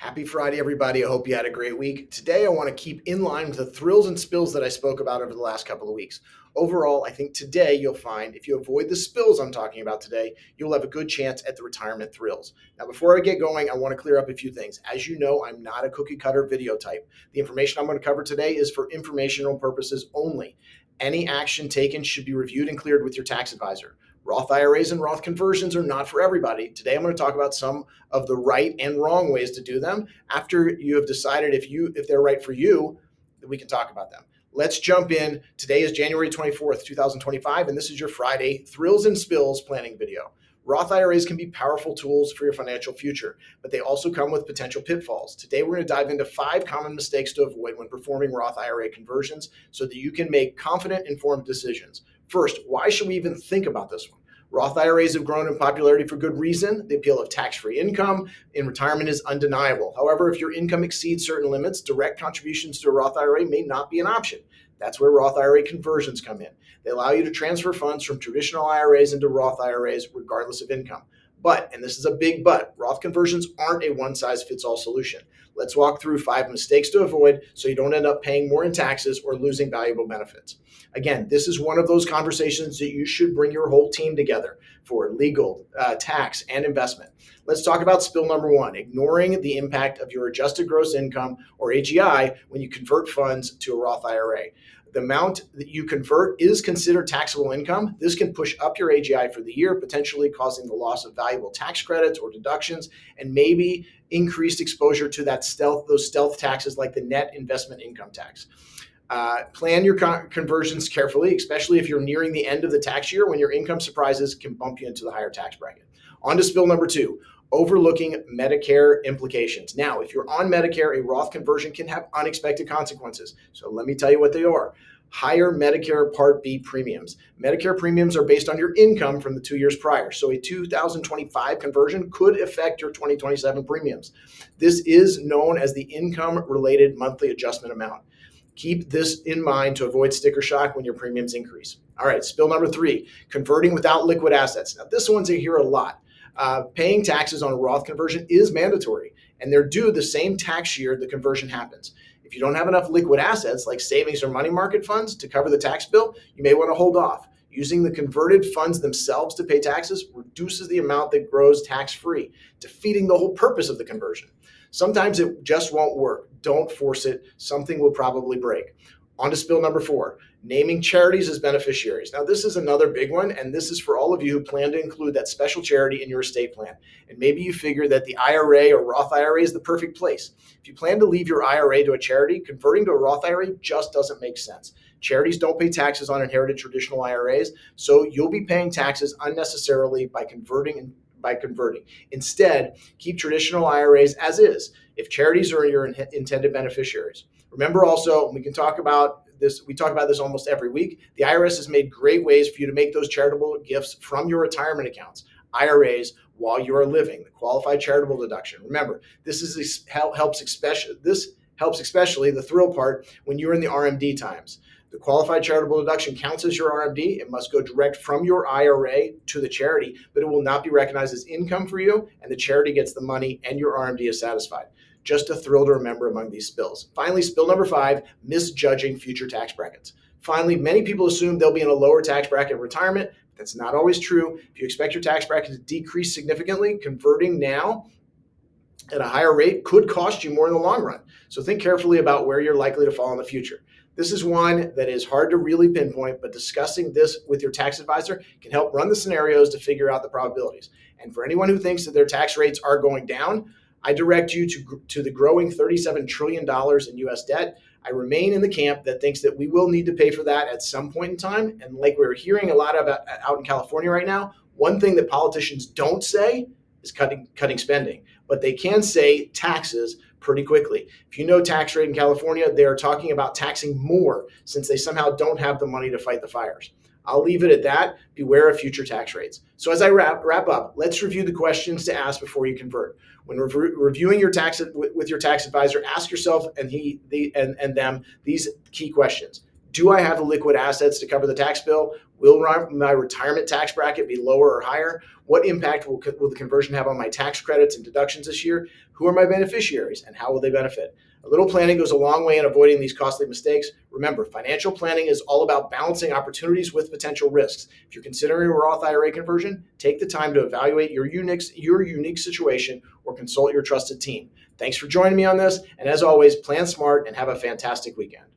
Happy Friday, everybody. I hope you had a great week. Today, I want to keep in line with the thrills and spills that I spoke about over the last couple of weeks. Overall, I think today you'll find if you avoid the spills I'm talking about today, you'll have a good chance at the retirement thrills. Now, before I get going, I want to clear up a few things. As you know, I'm not a cookie cutter video type. The information I'm going to cover today is for informational purposes only. Any action taken should be reviewed and cleared with your tax advisor. Roth IRAs and Roth conversions are not for everybody. Today, I'm going to talk about some of the right and wrong ways to do them. After you have decided if they're right for you, we can talk about them. Let's jump in. Today is January 24th, 2025, and this is your Friday Thrills and Spills planning video. Roth IRAs can be powerful tools for your financial future, but they also come with potential pitfalls. Today, we're going to dive into 5 common mistakes to avoid when performing Roth IRA conversions so that you can make confident, informed decisions. First, why should we even think about this one? Roth IRAs have grown in popularity for good reason. The appeal of tax-free income in retirement is undeniable. However, if your income exceeds certain limits, direct contributions to a Roth IRA may not be an option. That's where Roth IRA conversions come in. They allow you to transfer funds from traditional IRAs into Roth IRAs regardless of income. But, and this is a big but, Roth conversions aren't a one-size-fits-all solution. Let's walk through 5 mistakes to avoid so you don't end up paying more in taxes or losing valuable benefits. Again, this is one of those conversations that you should bring your whole team together for: legal, tax, and investment. Let's talk about spill number 1, ignoring the impact of your adjusted gross income, or AGI, when you convert funds to a Roth IRA. The amount that you convert is considered taxable income. This can push up your AGI for the year, potentially causing the loss of valuable tax credits or deductions, and maybe increased exposure to those stealth taxes like the net investment income tax. Plan your conversions carefully, especially if you're nearing the end of the tax year when your income surprises can bump you into the higher tax bracket. On to spill number 2. Overlooking Medicare implications. Now, if you're on Medicare, a Roth conversion can have unexpected consequences. So let me tell you what they are. Higher Medicare Part B premiums. Medicare premiums are based on your income from the 2 years prior. So a 2025 conversion could affect your 2027 premiums. This is known as the income-related monthly adjustment amount. Keep this in mind to avoid sticker shock when your premiums increase. All right, spill number 3, converting without liquid assets. Now, this one's here a lot. Paying taxes on a Roth conversion is mandatory, and they're due the same tax year the conversion happens. If you don't have enough liquid assets like savings or money market funds to cover the tax bill, you may want to hold off. Using the converted funds themselves to pay taxes reduces the amount that grows tax-free, defeating the whole purpose of the conversion. Sometimes it just won't work. Don't force it. Something will probably break. On to spill number 4, naming charities as beneficiaries. Now, this is another big one, and this is for all of you who plan to include that special charity in your estate plan. And maybe you figure that the IRA or Roth IRA is the perfect place. If you plan to leave your IRA to a charity, converting to a Roth IRA just doesn't make sense. Charities don't pay taxes on inherited traditional IRAs, so you'll be paying taxes unnecessarily by converting. Instead, keep traditional IRAs as is if charities are your intended beneficiaries. Remember also, we talk about this almost every week, the IRS has made great ways for you to make those charitable gifts from your retirement accounts, IRAs, while you are living, the qualified charitable deduction. Remember, this helps especially the thrill part when you're in the RMD times. The qualified charitable deduction counts as your RMD. It must go direct from your IRA to the charity, but it will not be recognized as income for you, and the charity gets the money and your RMD is satisfied. Just a thrill to remember among these spills. Finally, spill number 5, misjudging future tax brackets. Finally, many people assume they'll be in a lower tax bracket in retirement. That's not always true. If you expect your tax bracket to decrease significantly, converting now at a higher rate could cost you more in the long run. So think carefully about where you're likely to fall in the future. This is one that is hard to really pinpoint, but discussing this with your tax advisor can help run the scenarios to figure out the probabilities. And for anyone who thinks that their tax rates are going down, I direct you to the growing $37 trillion in U.S. debt. I remain in the camp that thinks that we will need to pay for that at some point in time. And like we're hearing a lot about out in California right now, one thing that politicians don't say is cutting spending, but they can say taxes pretty quickly. If you know tax rate in California, they are talking about taxing more since they somehow don't have the money to fight the fires. I'll leave it at that. Beware of future tax rates. So as I wrap up, let's review the questions to ask before you convert. When reviewing your tax with your tax advisor, ask yourself and them these key questions. Do I have the liquid assets to cover the tax bill? Will my retirement tax bracket be lower or higher? What impact will the conversion have on my tax credits and deductions this year? Who are my beneficiaries and how will they benefit? A little planning goes a long way in avoiding these costly mistakes. Remember, financial planning is all about balancing opportunities with potential risks. If you're considering a Roth IRA conversion, take the time to evaluate your unique situation or consult your trusted team. Thanks for joining me on this. And as always, plan smart and have a fantastic weekend.